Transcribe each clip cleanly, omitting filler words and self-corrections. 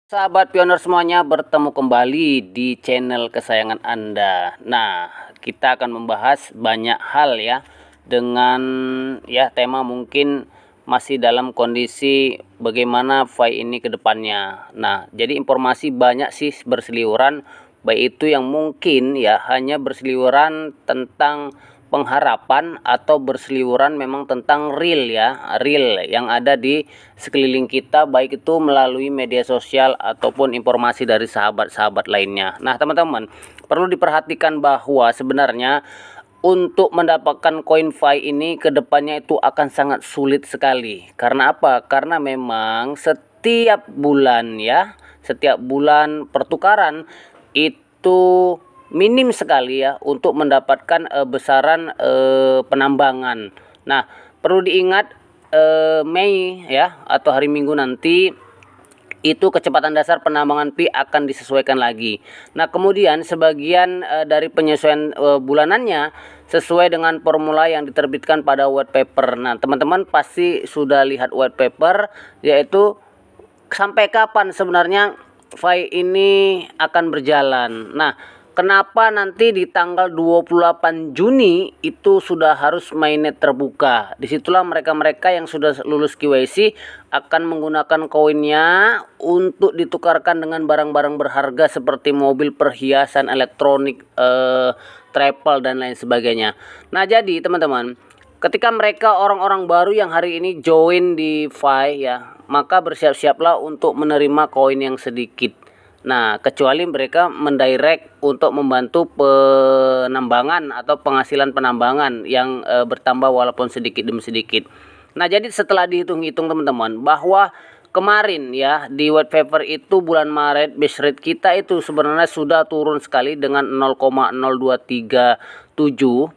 Sahabat pioner semuanya, bertemu kembali di channel kesayangan Anda. Nah, kita akan membahas banyak hal ya, dengan tema mungkin masih dalam kondisi bagaimana Fi ini ke depannya. Nah, jadi informasi banyak sih berseliweran, baik itu yang mungkin ya hanya berseliweran tentang pengharapan atau berseliweran memang tentang real yang ada di sekeliling kita, baik itu melalui media sosial ataupun informasi dari sahabat-sahabat lainnya. Nah, teman-teman, perlu diperhatikan bahwa sebenarnya untuk mendapatkan koin Fi ini ke depannya itu akan sangat sulit sekali. Karena apa? Karena memang setiap bulan pertukaran itu minim sekali ya untuk mendapatkan besaran penambangan. Nah, perlu diingat Mei ya atau hari Minggu nanti itu kecepatan dasar penambangan Pi akan disesuaikan lagi. Nah, kemudian sebagian dari penyesuaian bulanannya sesuai dengan formula yang diterbitkan pada white paper. Nah, teman-teman pasti sudah lihat white paper, yaitu sampai kapan sebenarnya Fi ini akan berjalan. Nah, kenapa nanti di tanggal 28 Juni itu sudah harus mainnet terbuka. Disitulah mereka-mereka yang sudah lulus KYC akan menggunakan koinnya untuk ditukarkan dengan barang-barang berharga seperti mobil, perhiasan, elektronik, travel dan lain sebagainya. Nah, jadi teman-teman, ketika mereka orang-orang baru yang hari ini join di Fi ya, maka bersiap-siaplah untuk menerima koin yang sedikit. Nah, kecuali mereka mendirect untuk membantu penambangan atau penghasilan penambangan yang bertambah walaupun sedikit demi sedikit. Nah, jadi setelah dihitung-hitung teman-teman, bahwa kemarin ya di white paper itu bulan Maret base rate kita itu sebenarnya sudah turun sekali dengan 0,0237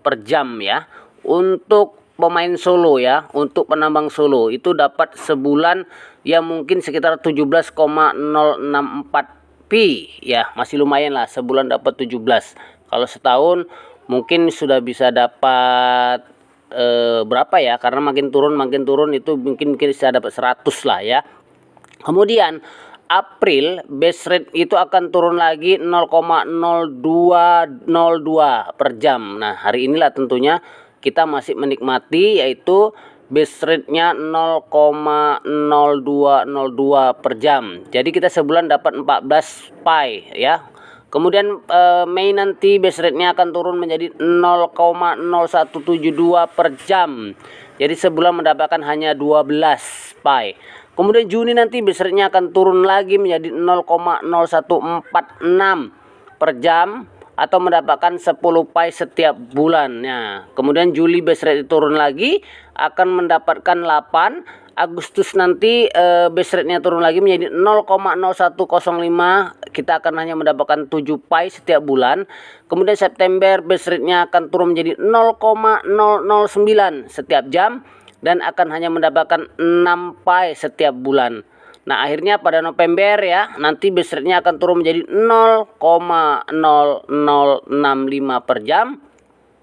per jam ya. Untuk pemain solo ya, untuk penambang solo itu dapat sebulan ya mungkin sekitar 17,064 Pi ya, masih lumayan lah, sebulan dapat 17. Kalau setahun mungkin sudah bisa dapat berapa ya, karena makin turun itu mungkin bisa dapat 100 lah ya. Kemudian April base rate itu akan turun lagi 0,0202 per jam. Nah, hari inilah tentunya kita masih menikmati, yaitu base rate-nya 0,0202 per jam. Jadi kita sebulan dapat 14 Pi ya. Kemudian Mei nanti base rate-nya akan turun menjadi 0,0172 per jam. Jadi sebulan mendapatkan hanya 12 Pi. Kemudian Juni nanti base rate-nya akan turun lagi menjadi 0,0146 per jam atau mendapatkan 10 Pi setiap bulannya. Kemudian Juli base rate turun lagi akan mendapatkan 8. Agustus nanti base rate-nya turun lagi menjadi 0,0105. Kita akan hanya mendapatkan 7 Pi setiap bulan. Kemudian September base rate-nya akan turun menjadi 0,009 setiap jam dan akan hanya mendapatkan 6 Pi setiap bulan. Nah, akhirnya pada November ya, nanti base rate-nya akan turun menjadi 0,0065 per jam.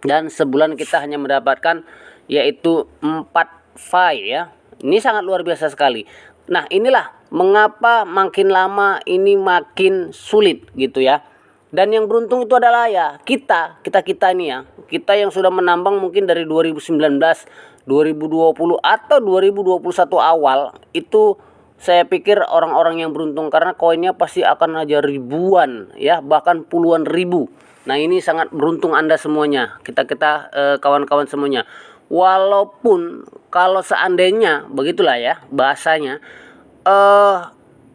Dan sebulan kita hanya mendapatkan yaitu 4 Pi ya. Ini sangat luar biasa sekali. Nah, inilah mengapa makin lama ini makin sulit gitu ya. Dan yang beruntung itu adalah ya kita ini ya. Kita yang sudah menambang mungkin dari 2019, 2020 atau 2021 awal itu, saya pikir orang-orang yang beruntung karena koinnya pasti akan aja ribuan ya, bahkan puluhan ribu. Nah, ini sangat beruntung Anda semuanya, kita kawan-kawan semuanya. Walaupun kalau seandainya begitulah ya bahasanya,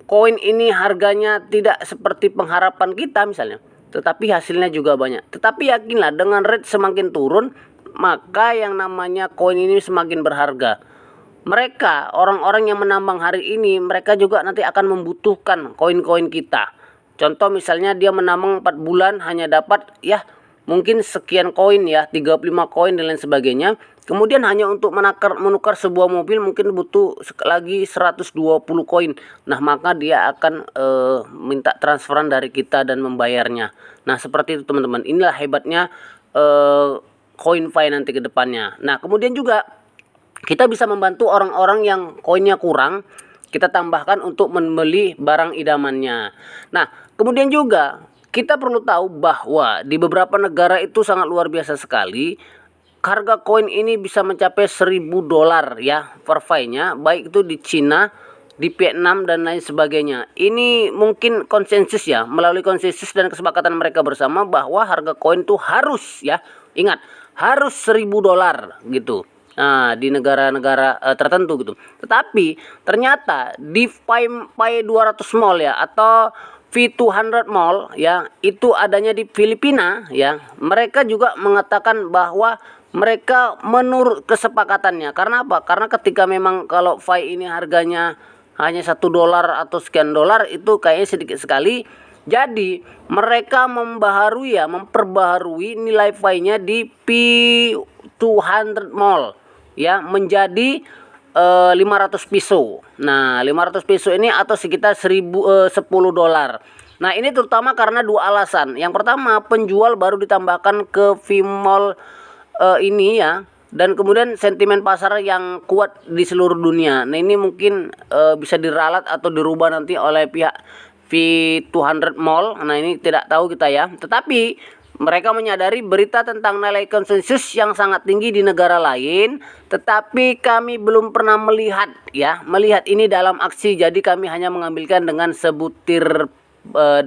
koin ini harganya tidak seperti pengharapan kita misalnya, tetapi hasilnya juga banyak. Tetapi yakinlah dengan rate semakin turun, maka yang namanya koin ini semakin berharga. Mereka, orang-orang yang menambang hari ini, mereka juga nanti akan membutuhkan koin-koin kita. Contoh misalnya dia menambang 4 bulan hanya dapat ya mungkin sekian koin ya, 35 koin dan lain sebagainya. Kemudian hanya untuk menukar sebuah mobil mungkin butuh lagi 120 koin. Nah, maka dia akan minta transferan dari kita dan membayarnya. Nah, seperti itu teman-teman. Inilah hebatnya koin Fi nanti ke depannya. Nah, kemudian juga kita bisa membantu orang-orang yang koinnya kurang kita tambahkan untuk membeli barang idamannya. Nah, kemudian juga kita perlu tahu bahwa di beberapa negara itu sangat luar biasa sekali. Harga koin ini bisa mencapai $1.000 ya per Fi-nya, baik itu di Cina, di Vietnam dan lain sebagainya. Ini mungkin konsensus ya, melalui konsensus dan kesepakatan mereka bersama bahwa harga koin itu harus ya, ingat, harus $1.000 gitu. Nah, di negara-negara tertentu gitu. Tetapi ternyata di Fi 200 Mall ya, atau V200 Mall ya, itu adanya di Filipina ya. Mereka juga mengatakan bahwa mereka menurut kesepakatannya. Karena apa? Karena ketika memang kalau Fi ini harganya hanya $1 atau sekian dolar, itu kayaknya sedikit sekali. Jadi mereka memperbaharui nilai Fi-nya di P200 Mall ya, menjadi 500 peso. Nah, 500 peso ini atau sekitar $10. Nah, ini terutama karena dua alasan. Yang pertama, penjual baru ditambahkan ke V-Mall ini ya, dan kemudian sentimen pasar yang kuat di seluruh dunia. Nah, ini mungkin bisa diralat atau dirubah nanti oleh pihak V200 Mall. Nah, ini tidak tahu kita ya. Tetapi mereka menyadari berita tentang nilai konsensus yang sangat tinggi di negara lain, tetapi kami belum pernah melihat ini dalam aksi. Jadi kami hanya mengambilkan dengan sebutir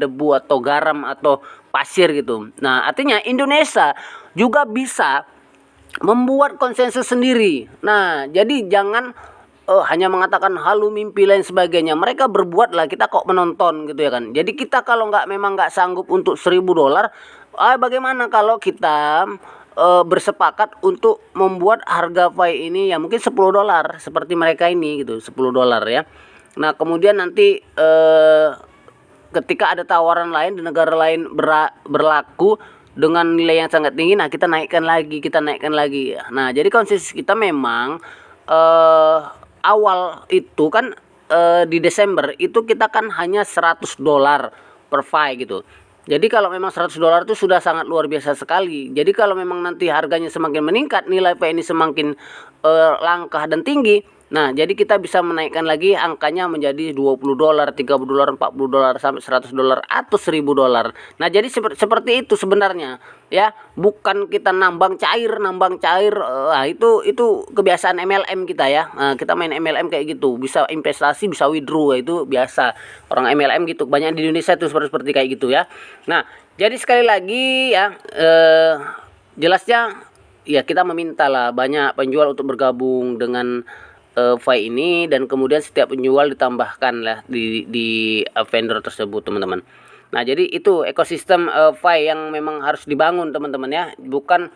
debu atau garam atau pasir gitu. Nah, artinya Indonesia juga bisa membuat konsensus sendiri. Nah, jadi jangan hanya mengatakan halu mimpi lain sebagainya. Mereka berbuat lah, kita kok menonton gitu ya kan. Jadi kita kalau memang nggak sanggup untuk $1.000, bagaimana kalau kita bersepakat untuk membuat harga Fi ini ya mungkin $10 seperti mereka ini gitu, $10 ya. Nah, kemudian nanti ketika ada tawaran lain di negara lain berlaku dengan nilai yang sangat tinggi, nah kita naikkan lagi. Nah, jadi konsensus kita memang awal itu kan di Desember itu kita kan hanya $100 per Fi gitu. Jadi kalau memang $100 itu sudah sangat luar biasa sekali. Jadi kalau memang nanti harganya semakin meningkat, nilai Fi ini semakin langka dan tinggi, nah jadi kita bisa menaikkan lagi angkanya menjadi $20, $30, $40, sampai $100 atau $1.000. Nah, jadi seperti itu sebenarnya ya, bukan kita nambang cair. Itu kebiasaan MLM kita ya. Nah, kita main MLM kayak gitu, bisa investasi, bisa withdraw, itu biasa orang MLM gitu. Banyak di Indonesia itu seperti kayak gitu ya. Nah, jadi sekali lagi ya, jelasnya ya kita meminta lah banyak penjual untuk bergabung dengan Fi ini, dan kemudian setiap penjual ditambahkan lah di vendor tersebut, teman-teman. Nah, jadi itu ekosistem Fi yang memang harus dibangun, teman-teman ya. Bukan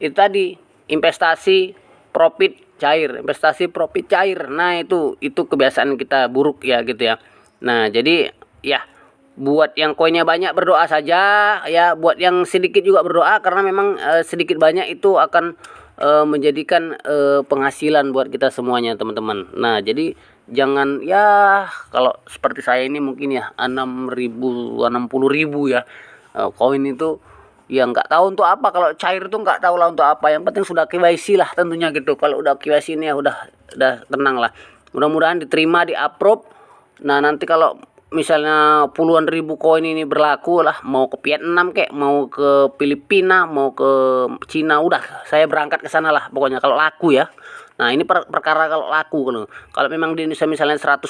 itu tadi investasi profit cair. Nah, itu kebiasaan kita buruk ya gitu ya. Nah, jadi ya buat yang koinnya banyak berdoa saja ya, buat yang sedikit juga berdoa, karena memang sedikit banyak itu akan menjadikan penghasilan buat kita semuanya, teman-teman. Nah, jadi jangan ya, kalau seperti saya ini mungkin ya 6.000 60.000 ya koin itu ya nggak tahu untuk apa. Kalau cair itu nggak tahu lah untuk apa, yang penting sudah KYC lah tentunya gitu. Kalau udah KYC ini ya udah tenang lah, mudah-mudahan diterima, di approve. Nah, nanti kalau misalnya puluhan ribu koin ini berlaku lah, mau ke Vietnam kek, mau ke Filipina, mau ke Cina, udah saya berangkat ke sana lah pokoknya kalau laku ya. Nah, ini perkara kalau laku kalau memang di Indonesia misalnya $100,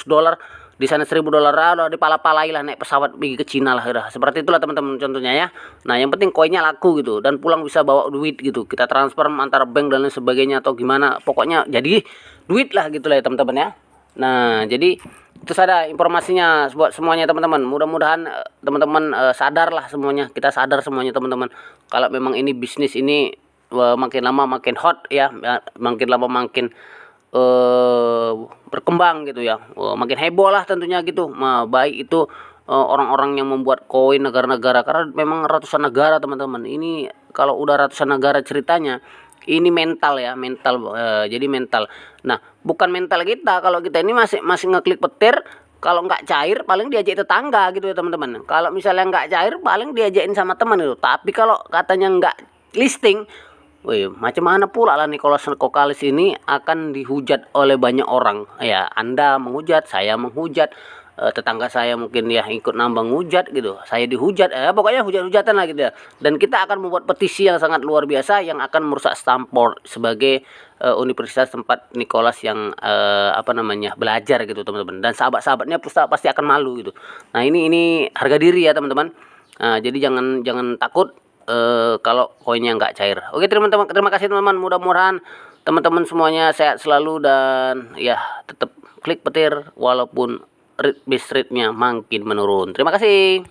di sana $1.000, udah dipala-palai lah, naik pesawat pergi ke Cina lah, udah seperti itulah teman-teman contohnya ya. Nah, yang penting koinnya laku gitu, dan pulang bisa bawa duit gitu, kita transfer antara bank dan lain sebagainya atau gimana, pokoknya jadi duit lah gitu lah ya teman-teman ya. Nah, jadi itu saja informasinya buat semuanya teman-teman. Mudah-mudahan teman-teman sadar lah semuanya, kita sadar semuanya teman-teman. Kalau memang ini bisnis ini makin lama makin hot ya, makin lama makin berkembang gitu ya, makin heboh lah tentunya gitu. Baik itu orang-orang yang membuat koin, negara-negara, karena memang ratusan negara teman-teman. Ini kalau udah ratusan negara ceritanya, ini mental ya, jadi mental. Nah, bukan mental kita, kalau kita ini masih ngeklik petir, kalau nggak cair paling diajak tetangga gitu ya teman-teman. Kalau misalnya nggak cair paling diajakin sama teman itu. Tapi kalau katanya nggak listing, Wih, macam mana pula lah Nicholas Kokalis ini akan dihujat oleh banyak orang. Ya, Anda menghujat, saya menghujat, tetangga saya mungkin ya ikut nambang hujat gitu. Saya dihujat, pokoknya hujat-hujatan lah gitu ya. Dan kita akan membuat petisi yang sangat luar biasa yang akan merusak Stanford sebagai universitas tempat Nicholas yang belajar gitu teman-teman. Dan sahabat-sahabatnya pasti akan malu gitu. Nah, ini harga diri ya teman-teman. Nah, jadi jangan takut kalau koinnya nggak cair. Oke teman-teman, terima kasih teman-teman. Mudah-mudahan teman-teman semuanya sehat selalu dan ya tetap klik petir walaupun base rate-nya makin menurun. Terima kasih.